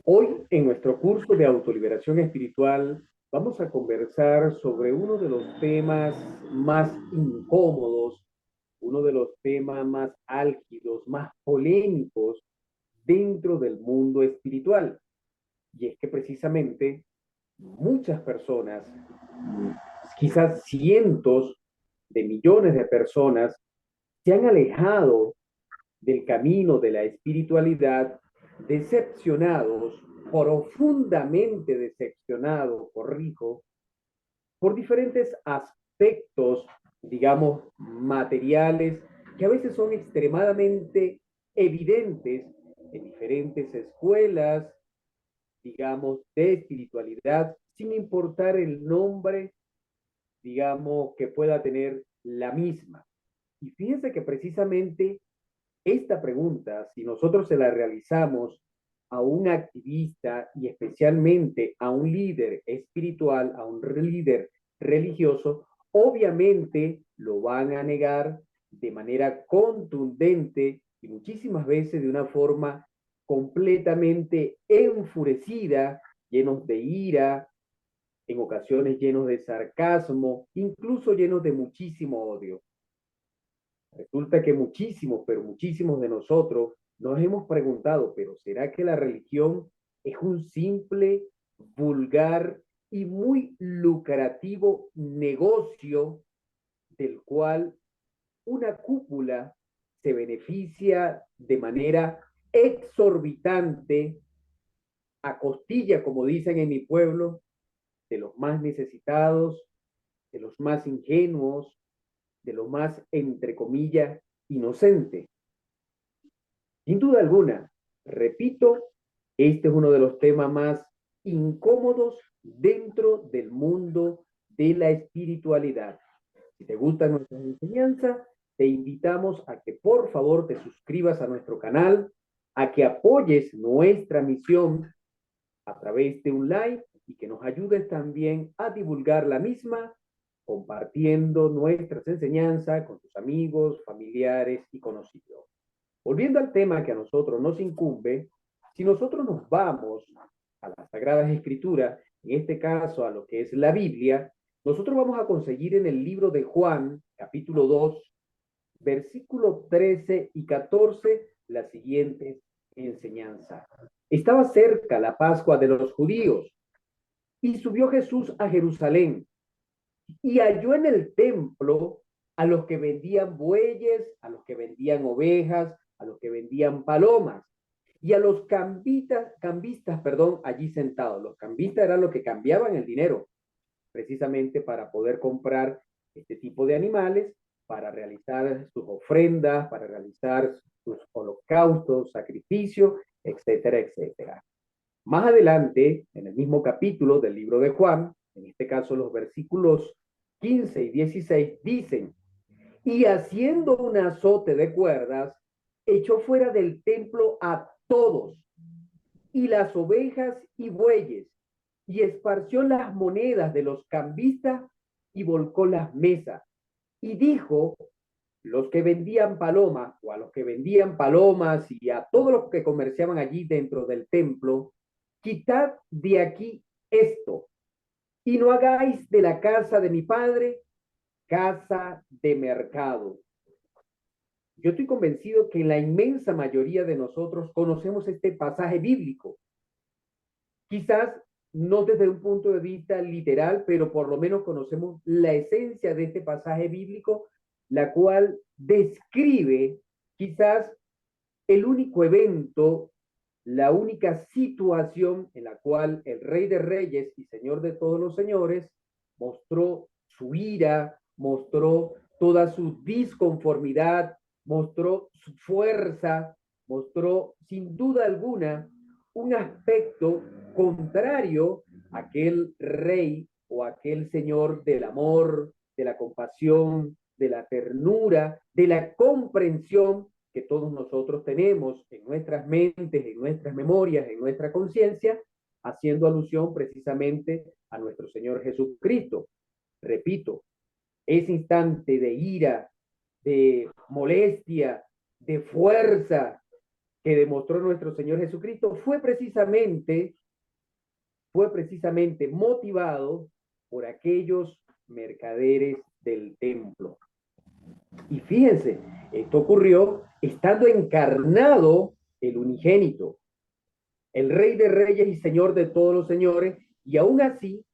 Hoy, en nuestro curso de autoliberación espiritual, vamos a conversar sobre uno de los temas más incómodos, uno de los temas más álgidos, más polémicos dentro del mundo espiritual. Y es que precisamente muchas personas, quizás cientos de millones de personas, se han alejado del camino de la espiritualidad, decepcionados, profundamente decepcionados, corrijo, por diferentes aspectos, digamos, materiales, que a veces son extremadamente evidentes en diferentes escuelas, digamos, de espiritualidad, sin importar el nombre, digamos, que pueda tener la misma. Y fíjense que precisamente esta pregunta, si nosotros se la realizamos a un activista y especialmente a un líder espiritual, a un líder religioso, obviamente lo van a negar de manera contundente y muchísimas veces de una forma completamente enfurecida, llenos de ira, en ocasiones llenos de sarcasmo, incluso llenos de muchísimo odio. Resulta que muchísimos, pero muchísimos de nosotros nos hemos preguntado, pero ¿será que la religión es un simple, vulgar y muy lucrativo negocio del cual una cúpula se beneficia de manera exorbitante, a costilla, como dicen en mi pueblo, de los más necesitados, de los más ingenuos, de los más, entre comillas, inocentes? Sin duda alguna, repito, este es uno de los temas más incómodos dentro del mundo de la espiritualidad. Si te gustan nuestras enseñanzas, te invitamos a que por favor te suscribas a nuestro canal, a que apoyes nuestra misión a través de un like y que nos ayudes también a divulgar la misma, compartiendo nuestras enseñanzas con tus amigos, familiares y conocidos. Volviendo al tema que a nosotros nos incumbe, si nosotros nos vamos a las Sagradas Escrituras, en este caso a lo que es la Biblia, nosotros vamos a conseguir en el libro de Juan, capítulo 2, versículo 13 y 14, la siguiente enseñanza. Estaba cerca la Pascua de los judíos y subió Jesús a Jerusalén y halló en el templo a los que vendían bueyes, a los que vendían ovejas, a los que vendían palomas y a los cambistas, perdón, allí sentados. Los cambistas eran los que cambiaban el dinero precisamente para poder comprar este tipo de animales, para realizar sus ofrendas, para realizar sus holocaustos, sacrificios, etcétera, etcétera. Más adelante, en el mismo capítulo del libro de Juan, en este caso los versículos 15 y 16, dicen, y haciendo un azote de cuerdas, echó fuera del templo a todos, y las ovejas y bueyes, y esparció las monedas de los cambistas y volcó las mesas. Y dijo, los que vendían palomas, o a los que vendían palomas y a todos los que comerciaban allí dentro del templo, quitad de aquí esto, y no hagáis de la casa de mi padre casa de mercado. Yo estoy convencido que la inmensa mayoría de nosotros conocemos este pasaje bíblico. Quizás no desde un punto de vista literal, pero por lo menos conocemos la esencia de este pasaje bíblico, la cual describe quizás el único evento, la única situación en la cual el Rey de Reyes y Señor de todos los señores mostró su ira, mostró toda su disconformidad, mostró su fuerza, mostró sin duda alguna un aspecto contrario a aquel rey o aquel señor del amor, de la compasión, de la ternura, de la comprensión que todos nosotros tenemos en nuestras mentes, en nuestras memorias, en nuestra conciencia, haciendo alusión precisamente a nuestro Señor Jesucristo. Repito, ese instante de ira, de molestia, de fuerza que demostró nuestro Señor Jesucristo fue precisamente motivado por aquellos mercaderes del templo. Y fíjense, esto ocurrió estando encarnado el unigénito, el Rey de Reyes y Señor de todos los señores, y aún así,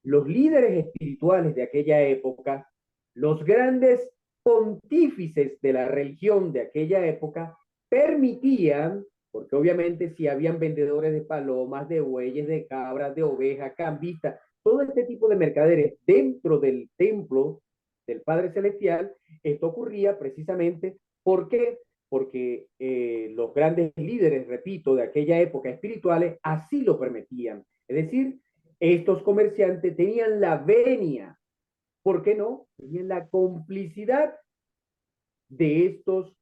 los líderes espirituales de aquella época, los grandes pontífices de la religión de aquella época, permitían, porque obviamente si habían vendedores de palomas, de bueyes, de cabras, de ovejas, cambistas, todo este tipo de mercaderes dentro del templo del Padre Celestial, esto ocurría precisamente porque los grandes líderes, repito, de aquella época espirituales, así lo permitían. Es decir, estos comerciantes tenían la venia, ¿por qué no? Tenían la complicidad de estos,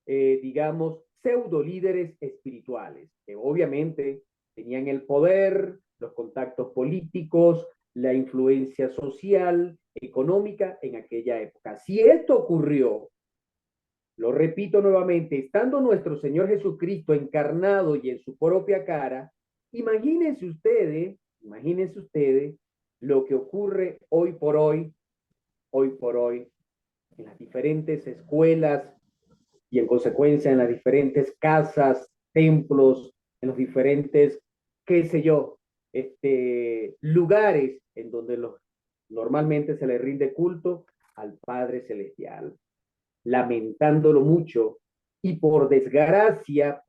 digamos, pseudo líderes espirituales, que obviamente tenían el poder, los contactos políticos, la influencia social, económica en aquella época. Si esto ocurrió, lo repito nuevamente, estando nuestro Señor Jesucristo encarnado y en su propia cara, imagínense ustedes lo que ocurre hoy por hoy, en las diferentes escuelas y en consecuencia en las diferentes casas, templos, en los diferentes, qué sé yo, lugares en donde normalmente se le rinde culto al Padre Celestial, lamentándolo mucho y por desgracia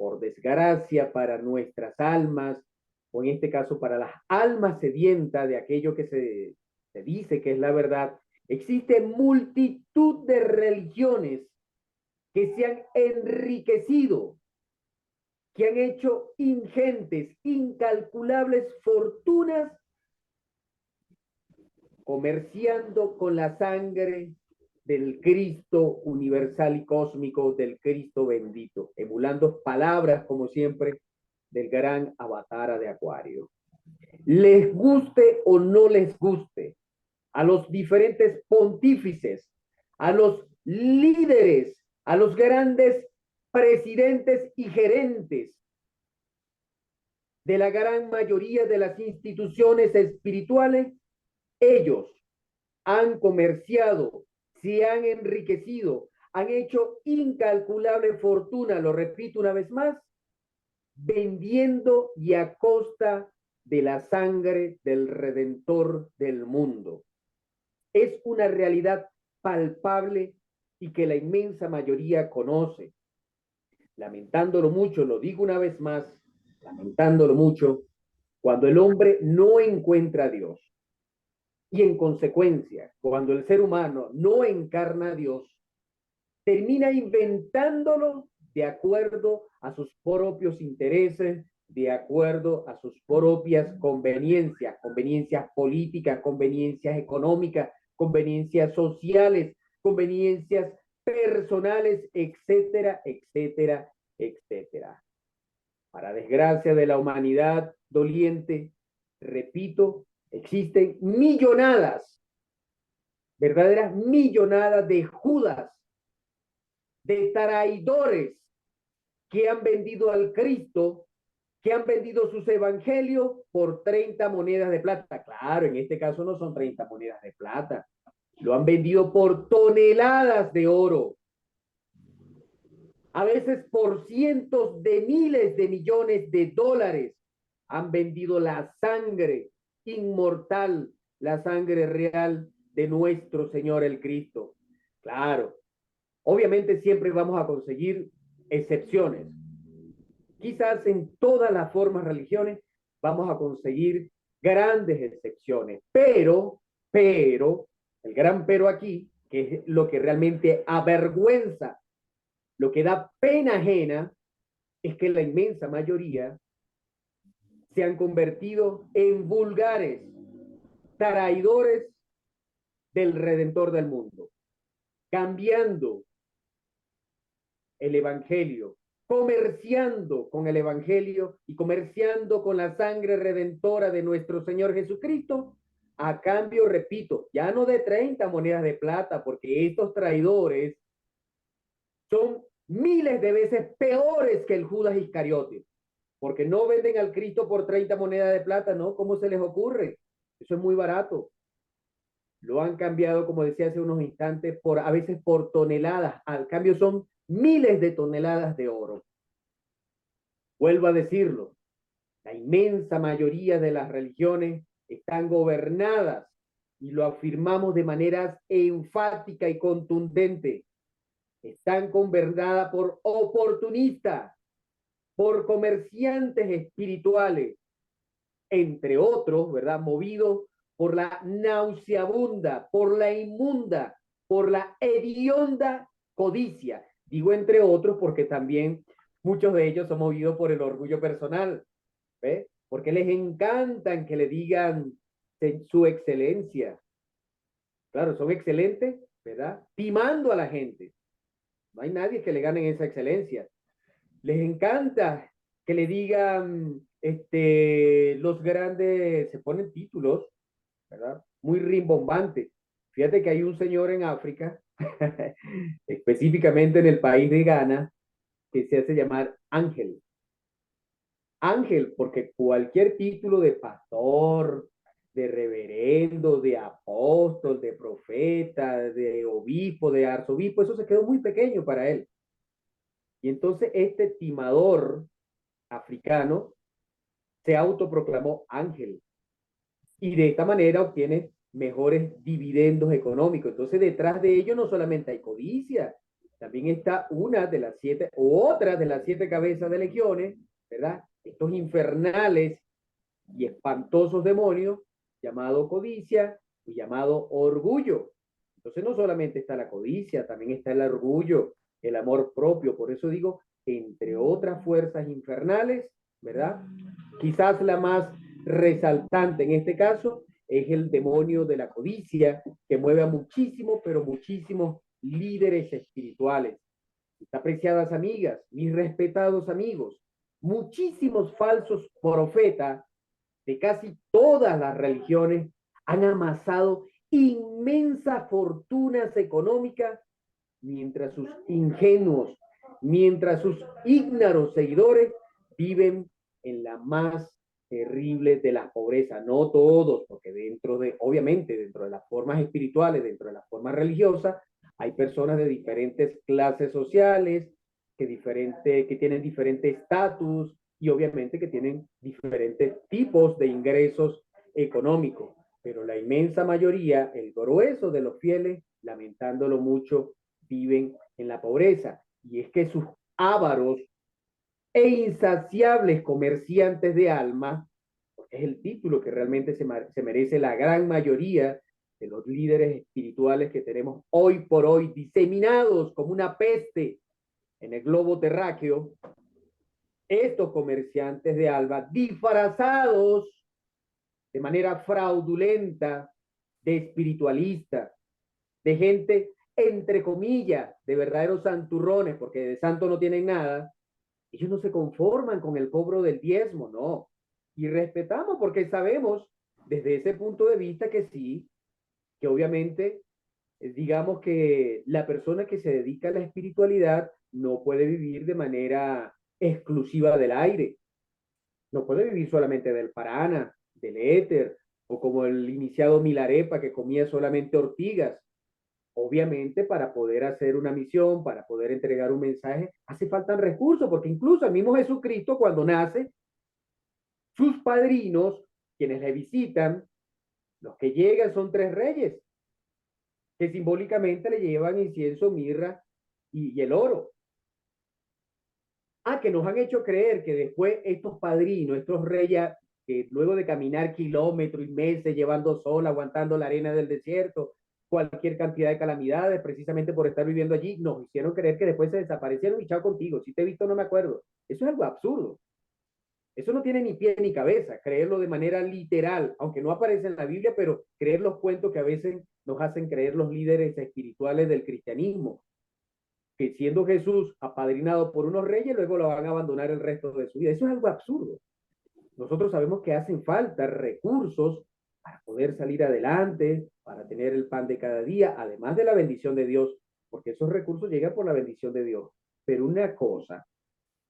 para nuestras almas, o en este caso para las almas sedientas de aquello que se dice que es la verdad, existe multitud de religiones que se han enriquecido, que han hecho ingentes, incalculables fortunas comerciando con la sangre del Cristo universal y cósmico, del Cristo bendito, emulando palabras, como siempre, del gran Avatara de Acuario. Les guste o no les guste, a los diferentes pontífices, a los líderes, a los grandes presidentes y gerentes de la gran mayoría de las instituciones espirituales, ellos han comerciado, se han enriquecido, han hecho incalculable fortuna, lo repito una vez más, vendiendo y a costa de la sangre del Redentor del mundo. Es una realidad palpable y que la inmensa mayoría conoce. Lamentándolo mucho, lo digo una vez más, lamentándolo mucho, cuando el hombre no encuentra a Dios y en consecuencia, cuando el ser humano no encarna a Dios, termina inventándolo de acuerdo a sus propios intereses, de acuerdo a sus propias conveniencias, conveniencias políticas, conveniencias económicas, conveniencias sociales, conveniencias personales, etcétera, etcétera, etcétera. Para desgracia de la humanidad doliente, repito, existen millonadas, verdaderas millonadas de Judas, de traidores que han vendido al Cristo, que han vendido sus evangelios por 30 monedas de plata. Claro, en este caso no son 30 monedas de plata, lo han vendido por toneladas de oro, a veces por cientos de miles de millones de dólares. Han vendido la sangre inmortal, la sangre real de nuestro Señor el Cristo. Claro, obviamente siempre vamos a conseguir excepciones. Quizás en todas las formas religiones vamos a conseguir grandes excepciones, el gran pero aquí, que es lo que realmente avergüenza, lo que da pena ajena, es que la inmensa mayoría se han convertido en vulgares, traidores del Redentor del mundo, cambiando el Evangelio, comerciando con el Evangelio y comerciando con la sangre redentora de nuestro Señor Jesucristo, a cambio, repito, ya no de 30 monedas de plata, porque estos traidores son miles de veces peores que el Judas Iscariote, porque no venden al Cristo por 30 monedas de plata, ¿no? ¿Cómo se les ocurre? Eso es muy barato. Lo han cambiado, como decía hace unos instantes, por a veces por toneladas. Al cambio son miles de toneladas de oro. Vuelvo a decirlo, la inmensa mayoría de las religiones están gobernadas, y lo afirmamos de manera enfática y contundente, están gobernadas por oportunistas, por comerciantes espirituales, entre otros, ¿verdad? Movidos por la nauseabunda, por la inmunda, por la hedionda codicia. Digo entre otros porque también muchos de ellos son movidos por el orgullo personal, ¿ve? Porque les encantan que le digan su excelencia. Claro, son excelentes, ¿verdad? Timando a la gente. No hay nadie que le gane esa excelencia. Les encanta que le digan, los grandes, se ponen títulos, ¿verdad? Muy rimbombantes. Fíjate que hay un señor en África, específicamente en el país de Ghana, que se hace llamar Ángel. Ángel, porque cualquier título de pastor, de reverendo, de apóstol, de profeta, de obispo, de arzobispo, eso se quedó muy pequeño para él. Y entonces este timador africano se autoproclamó ángel y de esta manera obtiene mejores dividendos económicos. Entonces detrás de ello no solamente hay codicia, también está una de las siete o otra de las siete cabezas de legiones, ¿verdad? Estos infernales y espantosos demonios llamado codicia y llamado orgullo. Entonces no solamente está la codicia, también está el orgullo, el amor propio. Por eso digo, entre otras fuerzas infernales, ¿verdad? Quizás la más resaltante en este caso es el demonio de la codicia, que mueve a muchísimos, pero muchísimos líderes espirituales. Mis apreciadas amigas, mis respetados amigos, muchísimos falsos profetas de casi todas las religiones han amasado inmensas fortunas económicas mientras sus ingenuos, mientras sus ígnaros seguidores viven en la más terrible de las pobrezas. No todos, porque dentro de, obviamente, dentro de las formas espirituales, dentro de las formas religiosas, hay personas de diferentes clases sociales, que tienen diferente estatus y obviamente que tienen diferentes tipos de ingresos económicos. Pero la inmensa mayoría, el grueso de los fieles, lamentándolo mucho, viven en la pobreza. Y es que sus ávaros e insaciables comerciantes de alma, porque es el título que realmente se merece la gran mayoría de los líderes espirituales que tenemos hoy por hoy, diseminados como una peste en el globo terráqueo, estos comerciantes de alma, disfrazados de manera fraudulenta, de espiritualista, de gente, entre comillas, de verdaderos santurrones, porque de santo no tienen nada, ellos no se conforman con el cobro del diezmo, no. Y respetamos porque sabemos desde ese punto de vista que sí, que obviamente, digamos que la persona que se dedica a la espiritualidad no puede vivir de manera exclusiva del aire, no puede vivir solamente del parana, del éter, o como el iniciado Milarepa que comía solamente ortigas. Obviamente, para poder hacer una misión, para poder entregar un mensaje, hace falta recursos, porque incluso el mismo Jesucristo, cuando nace, sus padrinos, quienes le visitan, los que llegan son tres reyes, que simbólicamente le llevan incienso, mirra y el oro. Que nos han hecho creer que después estos padrinos, estos reyes, que luego de caminar kilómetros y meses llevando sol, aguantando la arena del desierto, cualquier cantidad de calamidades, precisamente por estar viviendo allí, nos hicieron creer que después se desaparecieron y chao contigo. Si te he visto, no me acuerdo. Eso es algo absurdo. Eso no tiene ni pie ni cabeza, creerlo de manera literal, aunque no aparece en la Biblia, pero creer los cuentos que a veces nos hacen creer los líderes espirituales del cristianismo, que siendo Jesús apadrinado por unos reyes, luego lo van a abandonar el resto de su vida. Eso es algo absurdo. Nosotros sabemos que hacen falta recursos para poder salir adelante, para tener el pan de cada día, además de la bendición de Dios, porque esos recursos llegan por la bendición de Dios. Pero una cosa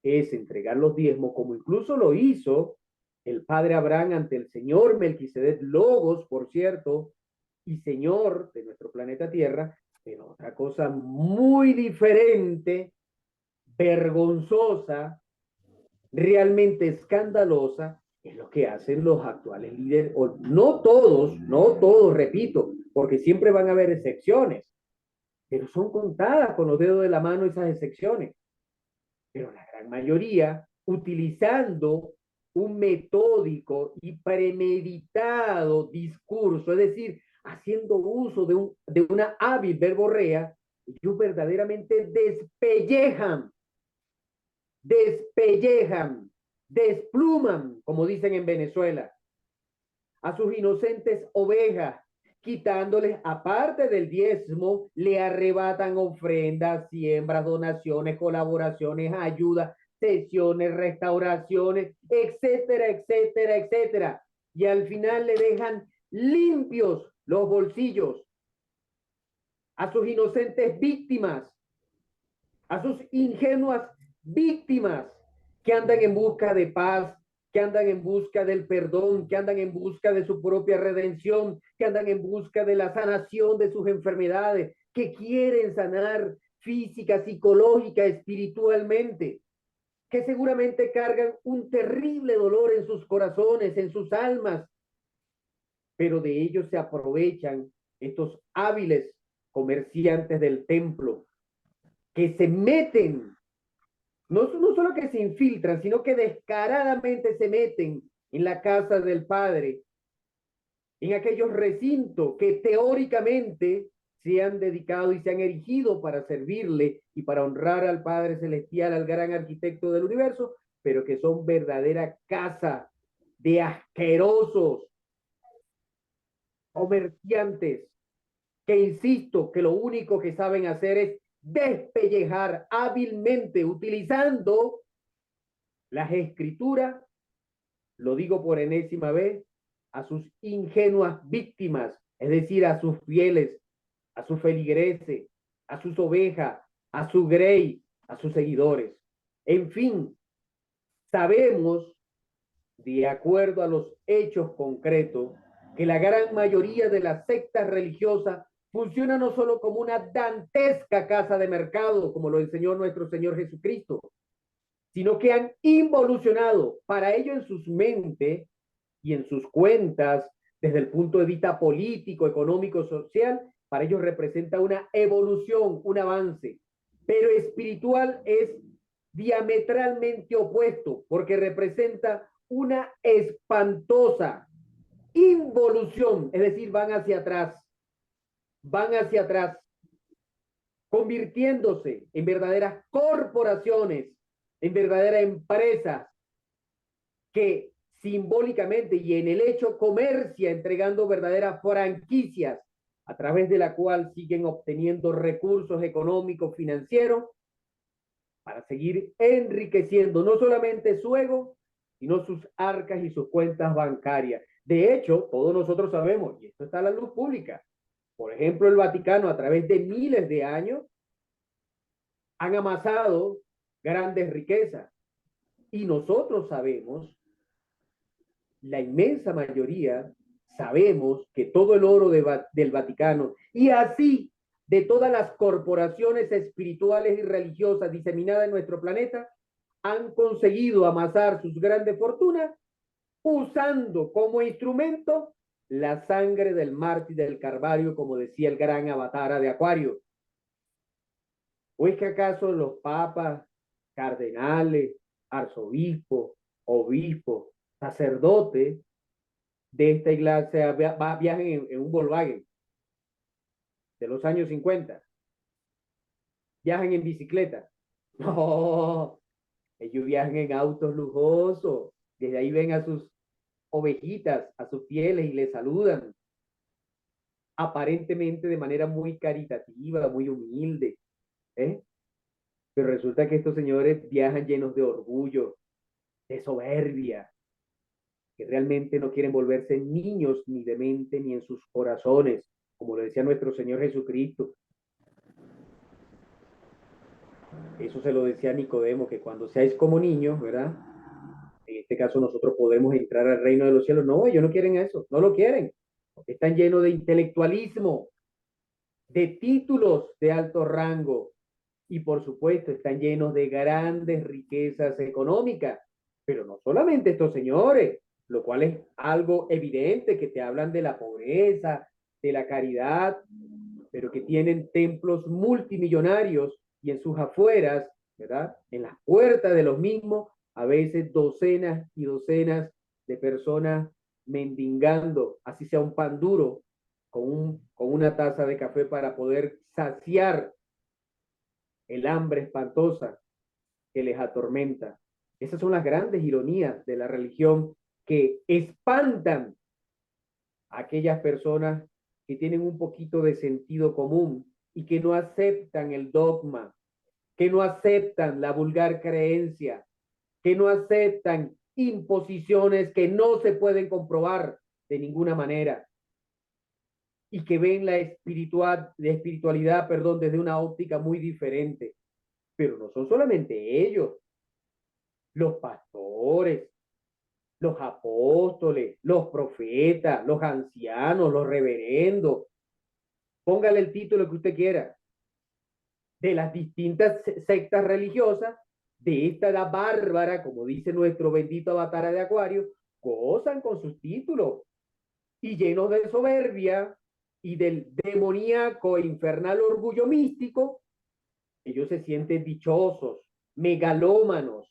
es entregar los diezmos, como incluso lo hizo el padre Abraham ante el señor Melquisedec Logos, por cierto, y señor de nuestro planeta Tierra, pero otra cosa muy diferente, vergonzosa, realmente escandalosa, es lo que hacen los actuales líderes, o no todos, repito, porque siempre van a haber excepciones, pero son contadas con los dedos de la mano esas excepciones. Pero la gran mayoría, utilizando un metódico y premeditado discurso, es decir, haciendo uso de una hábil verborrea, ellos verdaderamente despellejan, despluman, como dicen en Venezuela, a sus inocentes ovejas, quitándoles, aparte del diezmo, le arrebatan ofrendas, siembras, donaciones, colaboraciones, ayudas, sesiones, restauraciones, etcétera, etcétera, etcétera. Y al final le dejan limpios los bolsillos a sus inocentes víctimas, a sus ingenuas víctimas que andan en busca de paz, que andan en busca del perdón, que andan en busca de su propia redención, que andan en busca de la sanación de sus enfermedades, que quieren sanar física, psicológica, espiritualmente, que seguramente cargan un terrible dolor en sus corazones, en sus almas, pero de ellos se aprovechan estos hábiles comerciantes del templo que se meten, no solo que se infiltran, sino que descaradamente se meten en la casa del Padre, en aquellos recintos que teóricamente se han dedicado y se han erigido para servirle y para honrar al Padre Celestial, al gran arquitecto del universo, pero que son verdadera casa de asquerosos comerciantes que, insisto, que lo único que saben hacer es despellejar hábilmente utilizando las escrituras, lo digo por enésima vez, a sus ingenuas víctimas, es decir, a sus fieles, a sus feligreses, a sus ovejas, a su grey, a sus seguidores. En fin, sabemos, de acuerdo a los hechos concretos, que la gran mayoría de las sectas religiosas funciona no solo como una dantesca casa de mercado, como lo enseñó nuestro Señor Jesucristo, sino que han involucionado para ello en sus mentes y en sus cuentas, desde el punto de vista político, económico, social, para ellos representa una evolución, un avance, pero espiritual es diametralmente opuesto, porque representa una espantosa involución, es decir, van hacia atrás, convirtiéndose en verdaderas corporaciones, en verdaderas empresas que simbólicamente y en el hecho comercia, entregando verdaderas franquicias a través de la cual siguen obteniendo recursos económicos, financieros, para seguir enriqueciendo no solamente su ego, sino sus arcas y sus cuentas bancarias. De hecho, todos nosotros sabemos, y esto está a la luz pública, por ejemplo, el Vaticano a través de miles de años han amasado grandes riquezas. Y nosotros sabemos, la inmensa mayoría, sabemos que todo el oro del Vaticano y así de todas las corporaciones espirituales y religiosas diseminadas en nuestro planeta han conseguido amasar sus grandes fortunas usando como instrumento la sangre del mártir del Calvario, como decía el gran Avatara de Acuario. ¿O es que acaso los papas, cardenales, arzobispos, obispos, sacerdotes de esta iglesia viajan en un Volkswagen de los años 50, viajan en bicicleta? No, ellos viajan en autos lujosos, desde ahí ven a sus ovejitas, a sus fieles y les saludan, aparentemente de manera muy caritativa, muy humilde, ¿eh? Pero resulta que estos señores viajan llenos de orgullo, de soberbia, que realmente no quieren volverse niños ni de mente ni en sus corazones, como lo decía nuestro Señor Jesucristo. Eso se lo decía Nicodemo, que cuando seáis como niños, ¿verdad? En este caso nosotros podemos entrar al reino de los cielos. No, ellos no quieren eso, no lo quieren. Están llenos de intelectualismo, de títulos de alto rango y por supuesto están llenos de grandes riquezas económicas. Pero no solamente estos señores, lo cual es algo evidente que te hablan de la pobreza, de la caridad, pero que tienen templos multimillonarios y en sus afueras, ¿verdad? En las puertas de los mismos, a veces docenas y docenas de personas mendigando, así sea un pan duro, con una taza de café para poder saciar el hambre espantosa que les atormenta. Esas son las grandes ironías de la religión que espantan a aquellas personas que tienen un poquito de sentido común y que no aceptan el dogma, que no aceptan la vulgar creencia, que no aceptan imposiciones que no se pueden comprobar de ninguna manera y que ven la espiritualidad, perdón, desde una óptica muy diferente. Pero no son solamente ellos, los pastores, los apóstoles, los profetas, los ancianos, los reverendos, póngale el título que usted quiera, de las distintas sectas religiosas, de esta edad bárbara, como dice nuestro bendito avatar de Acuario, gozan con sus títulos y llenos de soberbia y del demoníaco e infernal orgullo místico, ellos se sienten dichosos, megalómanos,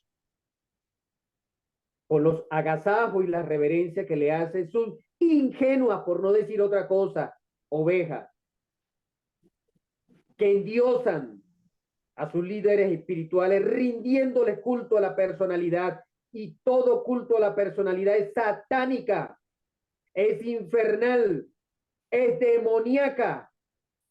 con los agasajos y la reverencia que le hacen, son ingenuas, por no decir otra cosa, ovejas, que endiosan a sus líderes espirituales, rindiéndoles culto a la personalidad, y todo culto a la personalidad es satánica, es infernal, es demoníaca,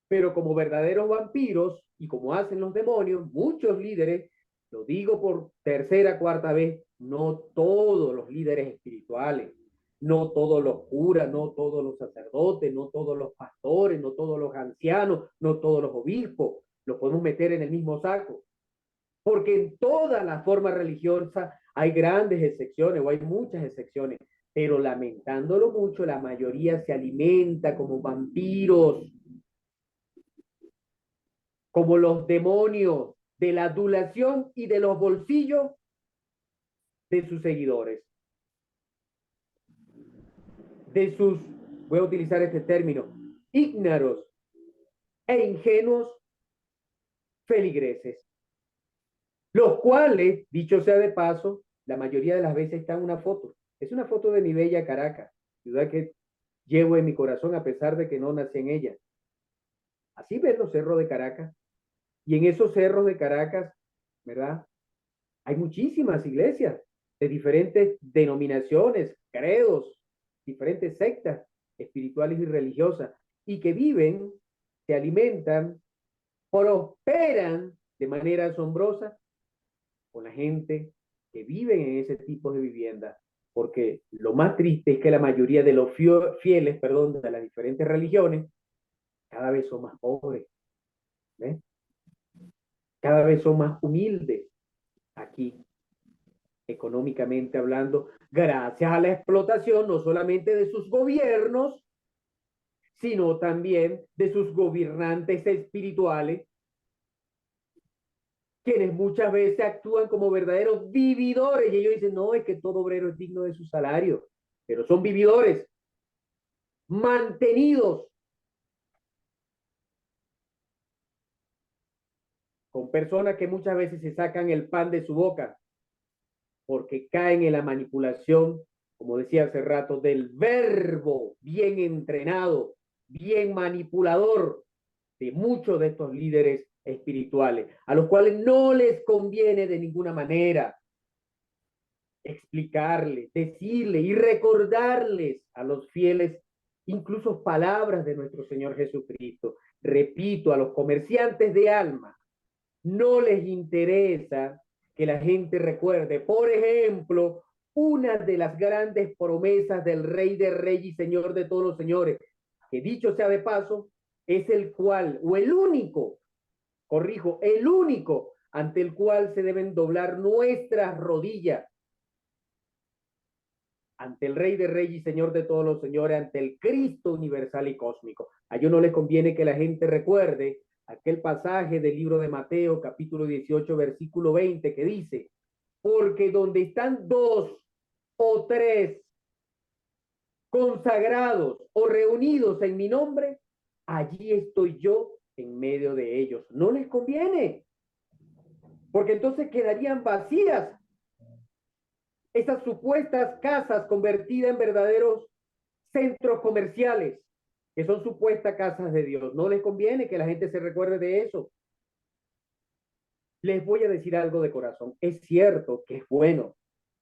pero como verdaderos vampiros y como hacen los demonios, muchos líderes, lo digo por tercera, cuarta vez, no todos los líderes espirituales, no todos los curas, no todos los sacerdotes, no todos los pastores, no todos los ancianos, no todos los obispos, los podemos meter en el mismo saco, porque en todas las formas religiosas hay grandes excepciones o hay muchas excepciones, pero lamentándolo mucho, la mayoría se alimenta como vampiros, como los demonios de la adulación y de los bolsillos de sus seguidores, de sus, voy a utilizar este término, ígnaros e ingenuos feligreses, los cuales, dicho sea de paso, la mayoría de las veces está en una foto. Es una foto de mi bella Caracas, ciudad que llevo en mi corazón a pesar de que no nací en ella. Así ves los cerros de Caracas. Y en esos cerros de Caracas, ¿verdad? Hay muchísimas iglesias de diferentes denominaciones, credos, diferentes sectas espirituales y religiosas, y que viven, se alimentan, prosperan de manera asombrosa con la gente que vive en ese tipo de vivienda. Porque lo más triste es que la mayoría de los fieles, perdón, de las diferentes religiones, cada vez son más pobres, ¿ves? Cada vez son más humildes aquí, económicamente hablando, gracias a la explotación no solamente de sus gobiernos, sino también de sus gobernantes espirituales, quienes muchas veces actúan como verdaderos vividores y ellos dicen, no, es que todo obrero es digno de su salario, pero son vividores mantenidos con personas que muchas veces se sacan el pan de su boca porque caen en la manipulación, como decía hace rato, del verbo bien entrenado, bien manipulador de muchos de estos líderes espirituales, a los cuales no les conviene de ninguna manera explicarles, decirles y recordarles a los fieles incluso palabras de nuestro Señor Jesucristo. Repito, a los comerciantes de alma no les interesa que la gente recuerde, por ejemplo, una de las grandes promesas del Rey de Reyes y Señor de todos los señores, que dicho sea de paso, es el cual, o el único, corrijo, el único ante el cual se deben doblar nuestras rodillas, ante el Rey de Reyes y Señor de todos los señores, ante el Cristo universal y cósmico. A ellos no les conviene que la gente recuerde aquel pasaje del libro de Mateo, capítulo 18, versículo 20, que dice, porque donde están dos o tres consagrados o reunidos en mi nombre, allí estoy yo en medio de ellos. No les conviene, porque entonces quedarían vacías esas supuestas casas convertidas en verdaderos centros comerciales, que son supuestas casas de Dios. No les conviene que la gente se recuerde de eso. Les voy a decir algo de corazón. Es cierto que es bueno,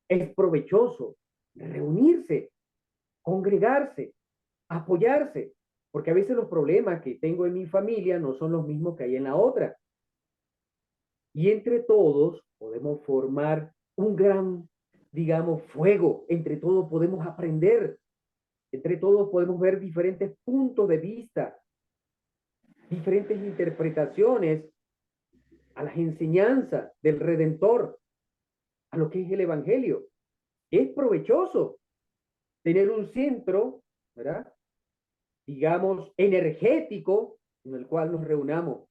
es provechoso reunirse, congregarse, apoyarse, porque a veces los problemas que tengo en mi familia no son los mismos que hay en la otra. Y entre todos podemos formar un gran, digamos, fuego. Entre todos podemos aprender. Entre todos podemos ver diferentes puntos de vista, diferentes interpretaciones a las enseñanzas del Redentor, a lo que es el Evangelio. Es provechoso tener un centro, ¿verdad? Digamos, energético en el cual nos reunamos.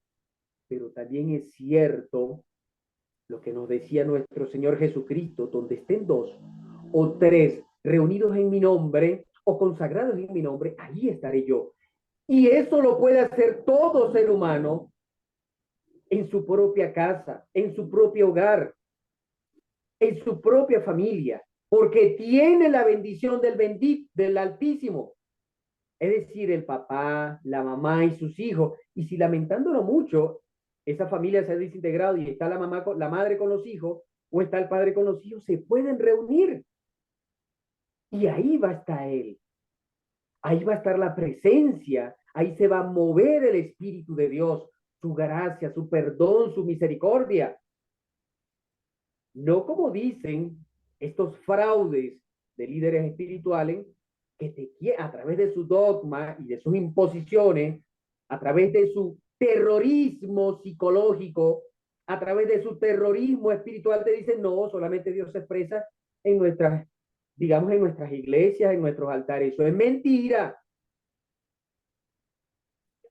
Pero también es cierto lo que nos decía nuestro Señor Jesucristo, donde estén dos o tres reunidos en mi nombre o consagrados en mi nombre, ahí estaré yo. Y eso lo puede hacer todo ser humano en su propia casa, en su propio hogar, en su propia familia, porque tiene la bendición del bendito, del Altísimo. Es decir, el papá, la mamá y sus hijos. Y si lamentándolo mucho, esa familia se ha desintegrado y está la mamá, la madre con los hijos, o está el padre con los hijos, se pueden reunir. Y ahí va a estar él. Ahí va a estar la presencia. Ahí se va a mover el Espíritu de Dios, su gracia, su perdón, su misericordia. No como dicen estos fraudes de líderes espirituales que a través de su dogma y de sus imposiciones, a través de su terrorismo psicológico, a través de su terrorismo espiritual, te dicen, no, solamente Dios se expresa en nuestras, digamos, en nuestras iglesias, en nuestros altares. Eso es mentira.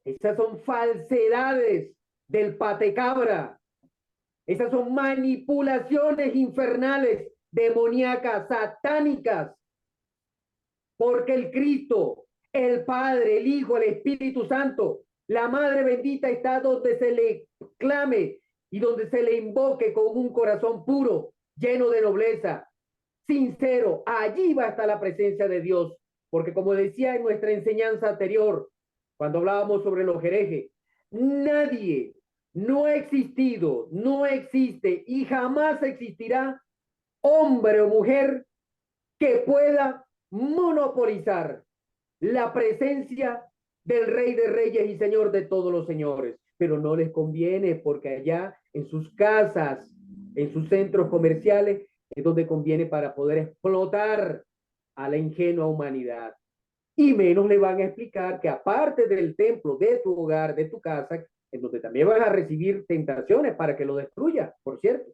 Esas son falsedades del patecabra. Esas son manipulaciones infernales, demoníacas, satánicas, porque el Cristo, el Padre, el Hijo, el Espíritu Santo, la Madre bendita está donde se le clame y donde se le invoque con un corazón puro, lleno de nobleza, sincero. Allí va a estar la presencia de Dios, porque como decía en nuestra enseñanza anterior, cuando hablábamos sobre los herejes, nadie, no ha existido, no existe y jamás existirá hombre o mujer que pueda monopolizar la presencia del Rey de Reyes y Señor de todos los señores. Pero no les conviene porque allá en sus casas, en sus centros comerciales, es donde conviene para poder explotar a la ingenua humanidad. Y menos le van a explicar que aparte del templo, de tu hogar, de tu casa, en donde también vas a recibir tentaciones para que lo destruya, por cierto.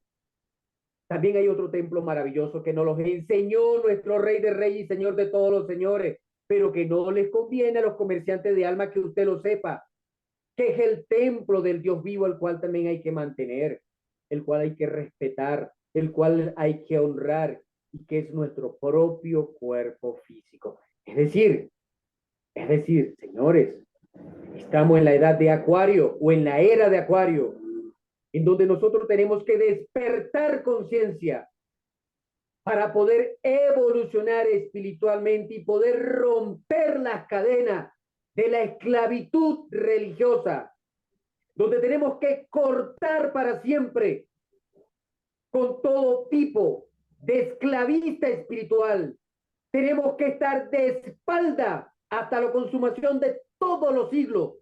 También hay otro templo maravilloso que nos los enseñó nuestro Rey de Reyes y Señor de todos los señores, pero que no les conviene a los comerciantes de alma que usted lo sepa, que es el templo del Dios vivo, el cual también hay que mantener, el cual hay que respetar, el cual hay que honrar y que es nuestro propio cuerpo físico. Es decir, señores, estamos en la edad de Acuario o en la era de Acuario, en donde nosotros tenemos que despertar conciencia para poder evolucionar espiritualmente y poder romper las cadenas de la esclavitud religiosa, donde tenemos que cortar para siempre con todo tipo de esclavista espiritual. Tenemos que estar de espalda hasta la consumación de todos los siglos,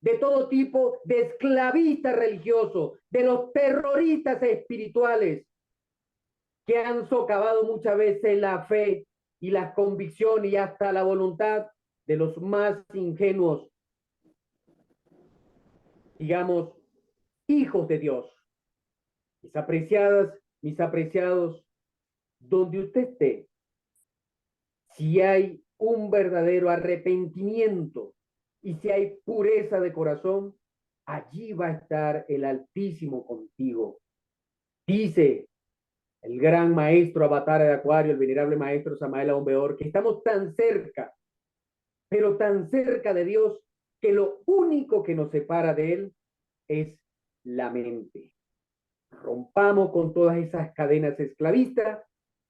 de todo tipo de esclavistas religiosos, de los terroristas espirituales que han socavado muchas veces la fe y las convicciones y hasta la voluntad de los más ingenuos, digamos, hijos de Dios. Mis apreciados, donde usted esté, si hay un verdadero arrepentimiento y si hay pureza de corazón, allí va a estar el Altísimo contigo. Dice el gran maestro Avatar de Acuario, el venerable maestro Samael Aun Weor, que estamos tan cerca, pero tan cerca de Dios, que lo único que nos separa de Él es la mente. Rompamos con todas esas cadenas esclavistas,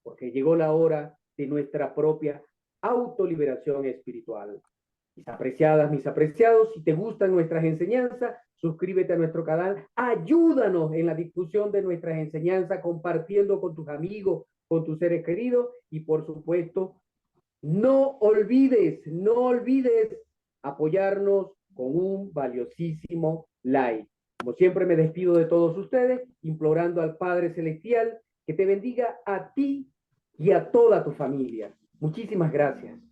porque llegó la hora de nuestra propia autoliberación espiritual. Mis apreciados, si te gustan nuestras enseñanzas, suscríbete a nuestro canal, ayúdanos en la difusión de nuestras enseñanzas, compartiendo con tus amigos, con tus seres queridos y por supuesto, no olvides apoyarnos con un valiosísimo like. Como siempre me despido de todos ustedes, implorando al Padre Celestial que te bendiga a ti y a toda tu familia. Muchísimas gracias.